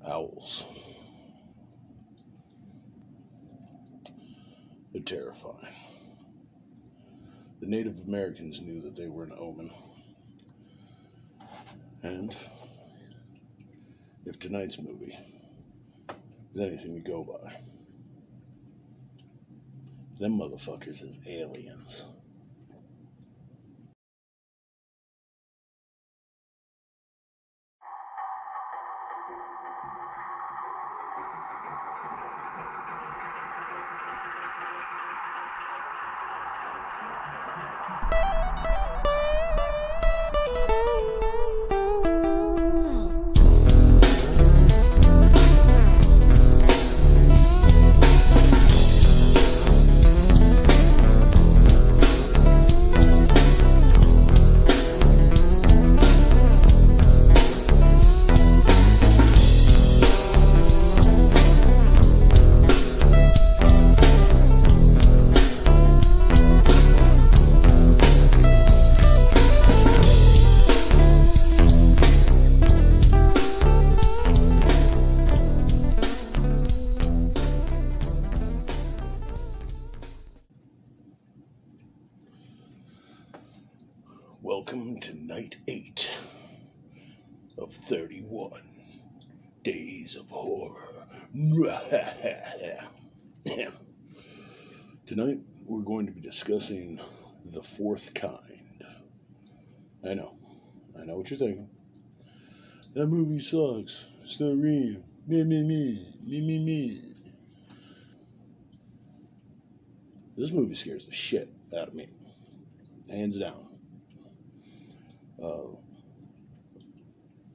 Owls. They're terrifying. The Native Americans knew that they were an omen. And if tonight's movie is anything to go by, them motherfuckers is aliens. Welcome to night 8 of 31 Days of Horror. Tonight we're going to be discussing The Fourth Kind. I know what you're thinking. That movie sucks. It's not real. Me. This movie scares the shit out of me. Hands down.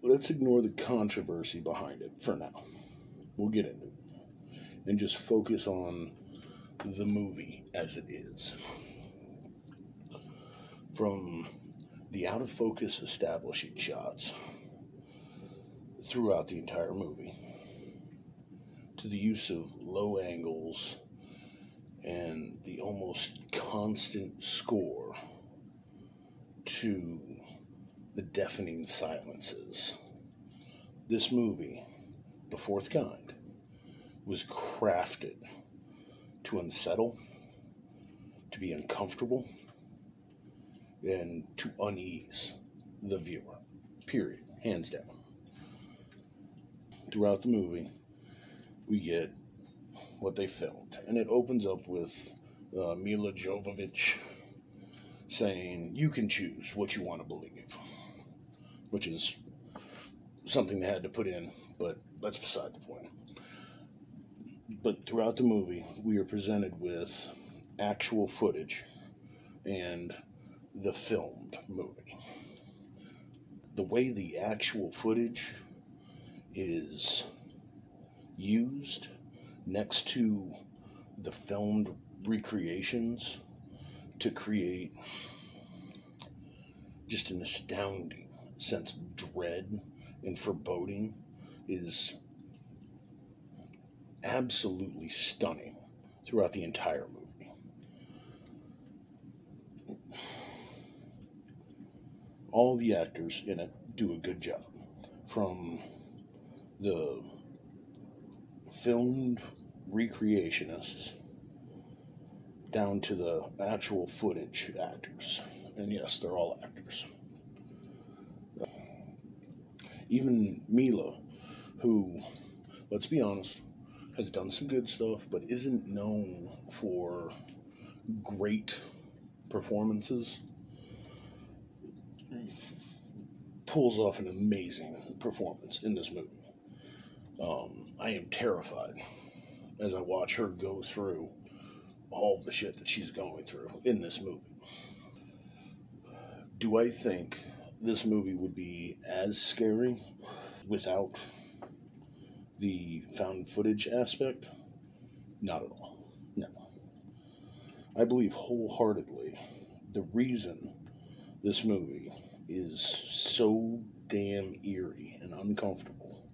Let's ignore the controversy behind it for now. We'll get into it. And just focus on the movie as it is. From the out-of-focus establishing shots throughout the entire movie, to the use of low angles and the almost constant score, to the deafening silences. This movie, The Fourth Kind, was crafted to unsettle, to be uncomfortable, and to unease the viewer. Period. Hands down. Throughout the movie, we get what they filmed. And it opens up with Milla Jovovich saying, you can choose what you want to believe. Which is something they had to put in, but that's beside the point. But throughout the movie, we are presented with actual footage and the filmed movie. The way the actual footage is used next to the filmed recreations to create just an astounding sense of dread and foreboding is absolutely stunning throughout the entire movie. All the actors in it do a good job. From the filmed recreationists down to the actual footage actors. And yes, they're all actors. Even Milla, who, let's be honest, has done some good stuff, but isn't known for great performances, pulls off an amazing performance in this movie. I am terrified as I watch her go through all the shit that she's going through in this movie. Do I think this movie would be as scary without the found footage aspect? Not at all. No. I believe wholeheartedly the reason this movie is so damn eerie and uncomfortable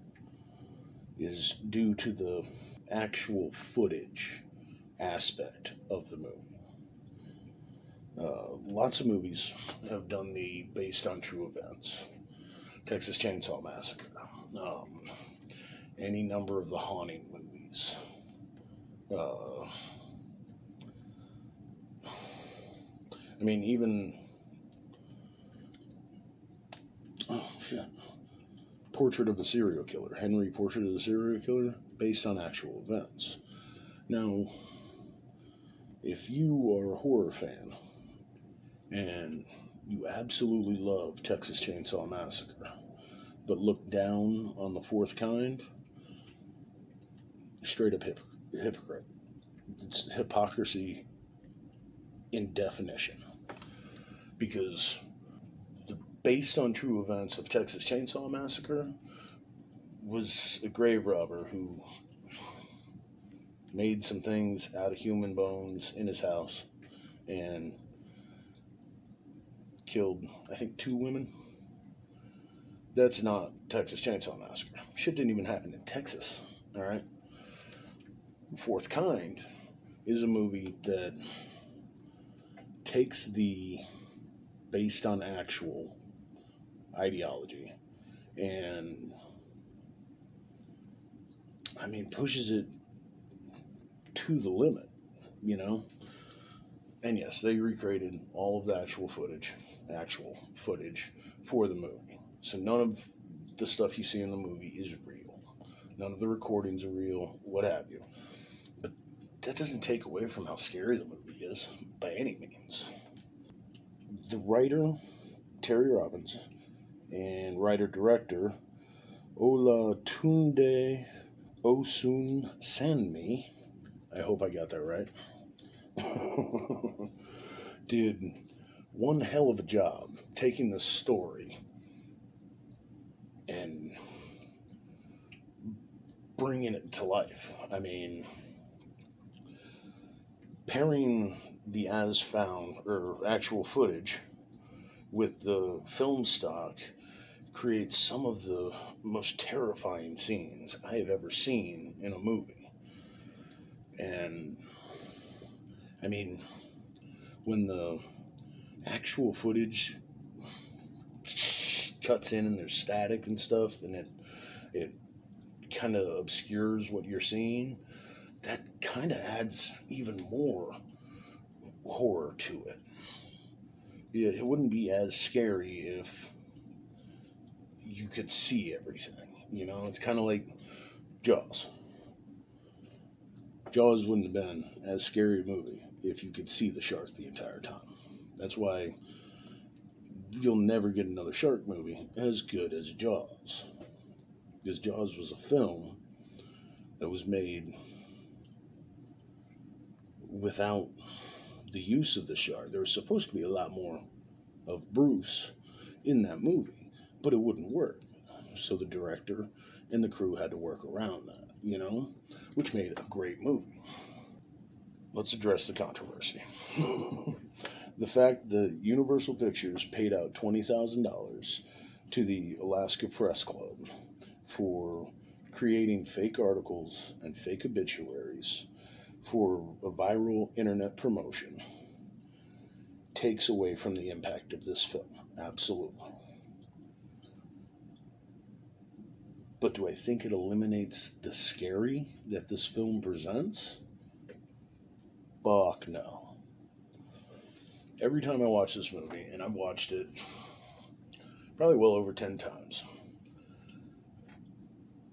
is due to the actual footage aspect of the movie. Lots of movies have done the based on true events. Texas Chainsaw Massacre. any number of the Haunting movies. I mean, even, oh shit, Portrait of a Serial Killer, Henry Portrait of the Serial Killer, based on actual events. Now, if you are a horror fan and you absolutely love Texas Chainsaw Massacre, but look down on The Fourth Kind, straight up hypocrite. It's hypocrisy in definition. Because the based on true events of Texas Chainsaw Massacre was a grave robber who made some things out of human bones in his house and killed, I think, 2 women. That's not Texas Chainsaw Massacre. Shit didn't even happen in Texas, alright? Fourth Kind is a movie that takes the based on actual ideology and, I mean, pushes it to the limit, you know? And yes, they recreated all of the actual footage for the movie. So none of the stuff you see in the movie is real. None of the recordings are real, what have you. But that doesn't take away from how scary the movie is, by any means. The writer, Terry Robbins, and writer-director, Olatunde Osunsanmi, I hope I got that right, did one hell of a job taking the story and bringing it to life. I mean, pairing the as found or actual footage with the film stock creates some of the most terrifying scenes I have ever seen in a movie. And I mean, when the actual footage cuts in and there's static and stuff, and it kind of obscures what you're seeing, that kind of adds even more horror to it. Yeah, it wouldn't be as scary if you could see everything. You know, it's kind of like Jaws. Jaws wouldn't have been as scary a movie if you could see the shark the entire time. That's why you'll never get another shark movie as good as Jaws. Because Jaws was a film that was made without the use of the shark. There was supposed to be a lot more of Bruce in that movie, but it wouldn't work. So the director and the crew had to work around that, you know, which made it a great movie. Let's address the controversy. The fact that Universal Pictures paid out $20,000 to the Alaska Press Club for creating fake articles and fake obituaries for a viral internet promotion takes away from the impact of this film. Absolutely. But do I think it eliminates the scary that this film presents? Fuck no. Every time I watch this movie, and I've watched it probably well over 10 times,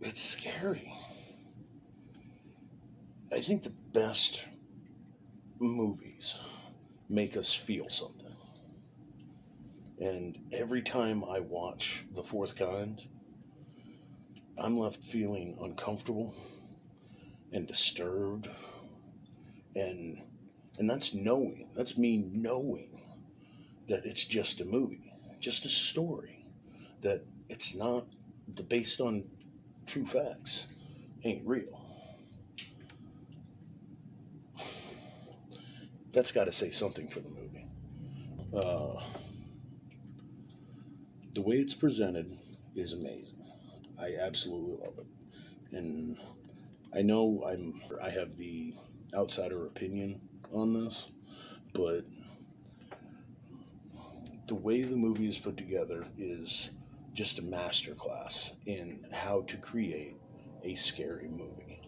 it's scary. I think the best movies make us feel something. And every time I watch The Fourth Kind, I'm left feeling uncomfortable and disturbed. And that's knowing. That's me knowing that it's just a movie, just a story, that it's not based on true facts, ain't real. That's got to say something for the movie. The way it's presented is amazing. I absolutely love it. And I know I have the outsider opinion on this, but the way the movie is put together is just a masterclass in how to create a scary movie.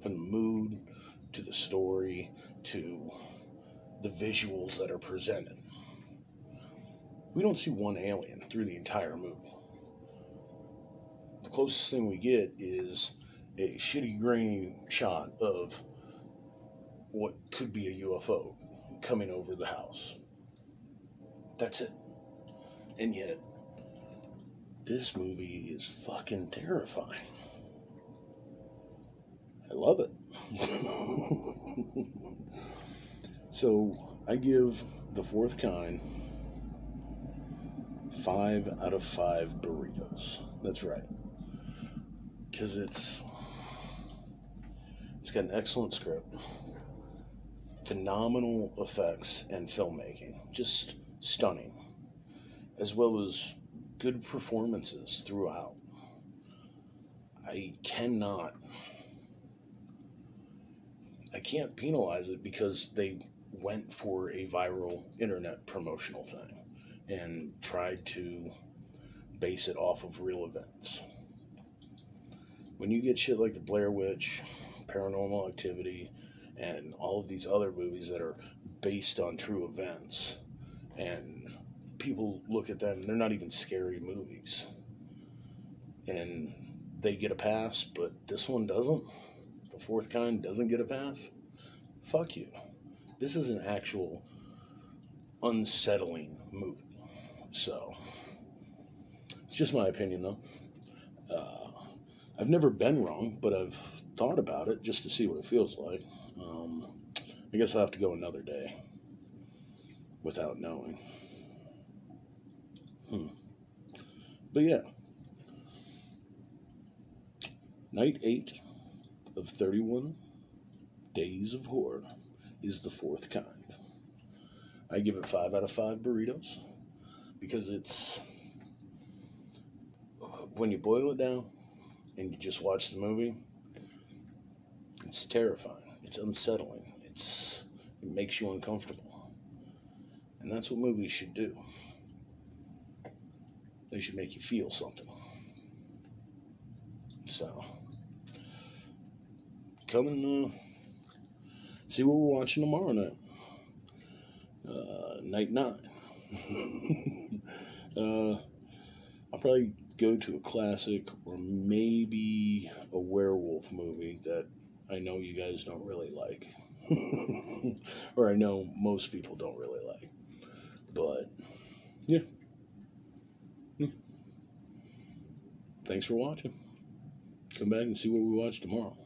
From the mood, to the story, to the visuals that are presented. We don't see one alien through the entire movie. The closest thing we get is a shitty grainy shot of what could be a UFO coming over the house. That's it. And yet, this movie is fucking terrifying. I love it. So, I give The Fourth Kind 5 out of 5 burritos. That's right. Because it's got an excellent script, phenomenal effects and filmmaking, just stunning, as well as good performances throughout. I can't penalize it because they went for a viral internet promotional thing and tried to base it off of real events. When you get shit like The Blair Witch, Paranormal Activity, and all of these other movies that are based on true events, and people look at them, they're not even scary movies, and they get a pass, but this one doesn't. The Fourth Kind doesn't get a pass. Fuck you. This is an actual unsettling movie. So, it's just my opinion, though. I've never been wrong, but I've thought about it just to see what it feels like. I guess I'll have to go another day without knowing. But yeah. Night 8 of 31 Days of Horror is The Fourth Kind. I give it 5 out of 5 burritos because it's, when you boil it down and you just watch the movie, it's terrifying. It's unsettling. It makes you uncomfortable. And that's what movies should do. They should make you feel something. So, come and see what we're watching tomorrow night. Night 9. I'll probably go to a classic or maybe a werewolf movie that I know you guys don't really like. Or I know most people don't really like. But, yeah. Thanks for watching. Come back and see what we watch tomorrow.